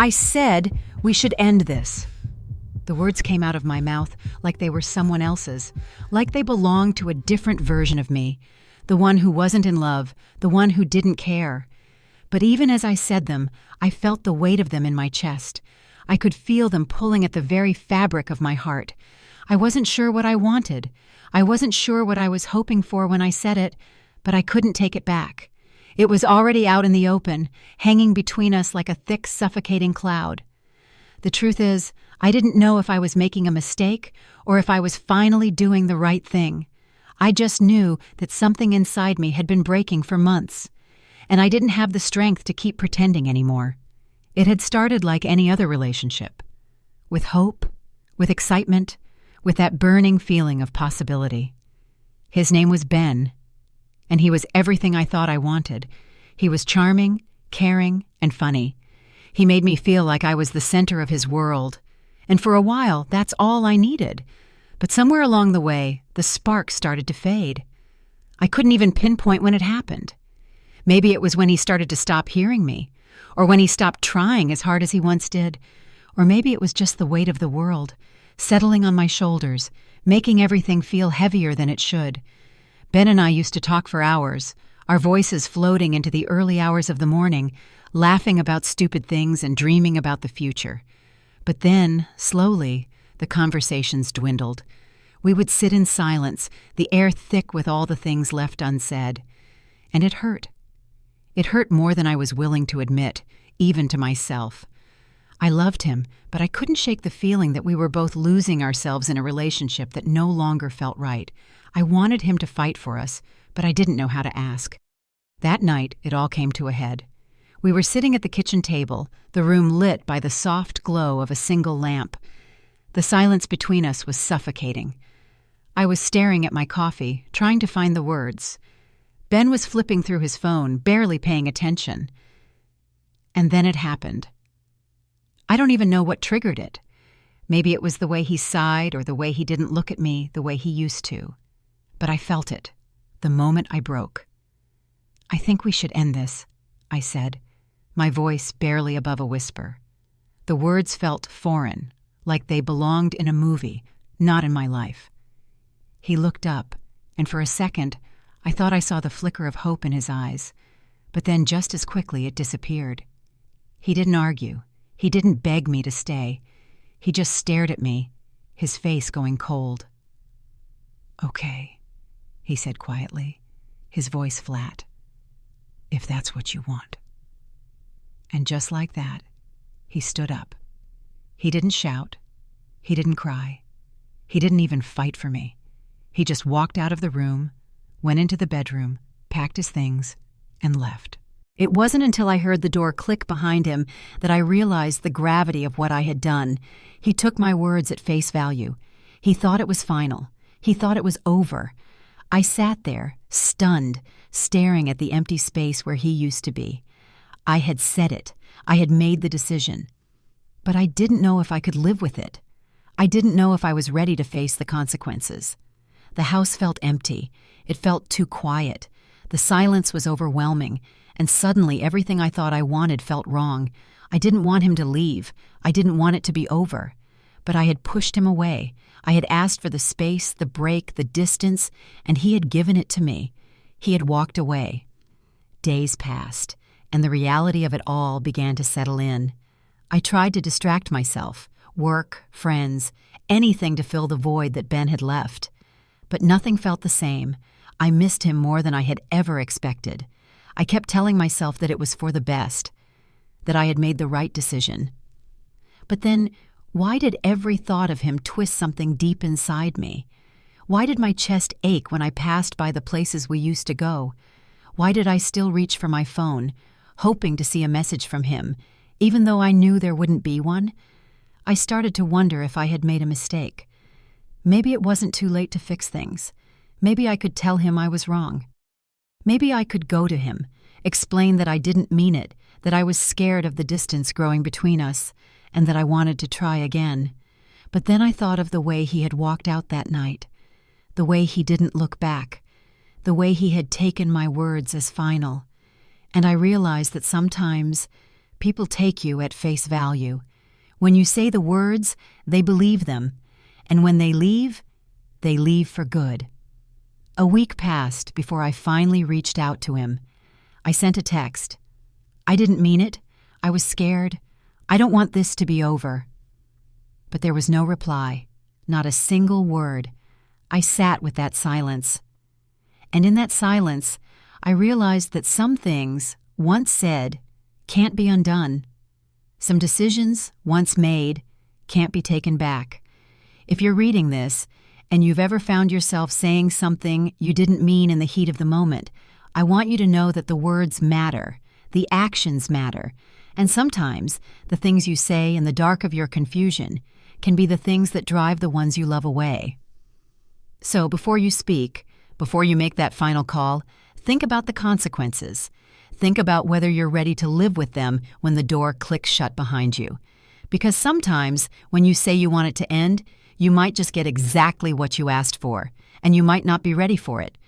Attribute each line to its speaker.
Speaker 1: I said we should end this. The words came out of my mouth like they were someone else's, like they belonged to a different version of me, the one who wasn't in love, the one who didn't care. But even as I said them, I felt the weight of them in my chest. I could feel them pulling at the very fabric of my heart. I wasn't sure what I wanted. I wasn't sure what I was hoping for when I said it, but I couldn't take it back. It was already out in the open, hanging between us like a thick, suffocating cloud. The truth is, I didn't know if I was making a mistake or if I was finally doing the right thing. I just knew that something inside me had been breaking for months, and I didn't have the strength to keep pretending anymore. It had started like any other relationship, with hope, with excitement, with that burning feeling of possibility. His name was Ben, and he was everything I thought I wanted. He was charming, caring, and funny. He made me feel like I was the center of his world, and for a while, that's all I needed. But somewhere along the way, the spark started to fade. I couldn't even pinpoint when it happened. Maybe it was when he started to stop hearing me, or when he stopped trying as hard as he once did, or maybe it was just the weight of the world, settling on my shoulders, making everything feel heavier than it should. Ben and I used to talk for hours, our voices floating into the early hours of the morning, laughing about stupid things and dreaming about the future. But then, slowly, the conversations dwindled. We would sit in silence, the air thick with all the things left unsaid. And it hurt. It hurt more than I was willing to admit, even to myself. I loved him, but I couldn't shake the feeling that we were both losing ourselves in a relationship that no longer felt right. I wanted him to fight for us, but I didn't know how to ask. That night, it all came to a head. We were sitting at the kitchen table, the room lit by the soft glow of a single lamp. The silence between us was suffocating. I was staring at my coffee, trying to find the words. Ben was flipping through his phone, barely paying attention. And then it happened. I don't even know what triggered it. Maybe it was the way he sighed or the way he didn't look at me the way he used to. But I felt it, the moment I broke. "I think we should end this," I said, my voice barely above a whisper. The words felt foreign, like they belonged in a movie, not in my life. He looked up, and for a second, I thought I saw the flicker of hope in his eyes, but then just as quickly it disappeared. He didn't argue. He didn't beg me to stay. He just stared at me, his face going cold. "Okay," he said quietly, his voice flat. "If that's what you want." And just like that, he stood up. He didn't shout. He didn't cry. He didn't even fight for me. He just walked out of the room, went into the bedroom, packed his things, and left. It wasn't until I heard the door click behind him that I realized the gravity of what I had done. He took my words at face value. He thought it was final. He thought it was over. I sat there, stunned, staring at the empty space where he used to be. I had said it. I had made the decision. But I didn't know if I could live with it. I didn't know if I was ready to face the consequences. The house felt empty. It felt too quiet. The silence was overwhelming, and suddenly everything I thought I wanted felt wrong. I didn't want him to leave. I didn't want it to be over. But I had pushed him away. I had asked for the space, the break, the distance, and he had given it to me. He had walked away. Days passed, and the reality of it all began to settle in. I tried to distract myself, work, friends, anything to fill the void that Ben had left. But nothing felt the same. I missed him more than I had ever expected. I kept telling myself that it was for the best, that I had made the right decision. But then, why did every thought of him twist something deep inside me? Why did my chest ache when I passed by the places we used to go? Why did I still reach for my phone, hoping to see a message from him, even though I knew there wouldn't be one? I started to wonder if I had made a mistake. Maybe it wasn't too late to fix things. Maybe I could tell him I was wrong. Maybe I could go to him, explain that I didn't mean it, that I was scared of the distance growing between us, and that I wanted to try again. But then I thought of the way he had walked out that night, the way he didn't look back, the way he had taken my words as final. And I realized that sometimes people take you at face value. When you say the words, they believe them. And when they leave for good. A week passed before I finally reached out to him. I sent a text. I didn't mean it. I was scared. I don't want this to be over. But there was no reply, not a single word. I sat with that silence. And in that silence, I realized that some things, once said, can't be undone. Some decisions, once made, can't be taken back. If you're reading this, and you've ever found yourself saying something you didn't mean in the heat of the moment, I want you to know that the words matter, the actions matter, and sometimes the things you say in the dark of your confusion can be the things that drive the ones you love away. So before you speak, before you make that final call, think about the consequences. Think about whether you're ready to live with them when the door clicks shut behind you. Because sometimes when you say you want it to end, you might just get exactly what you asked for, and you might not be ready for it.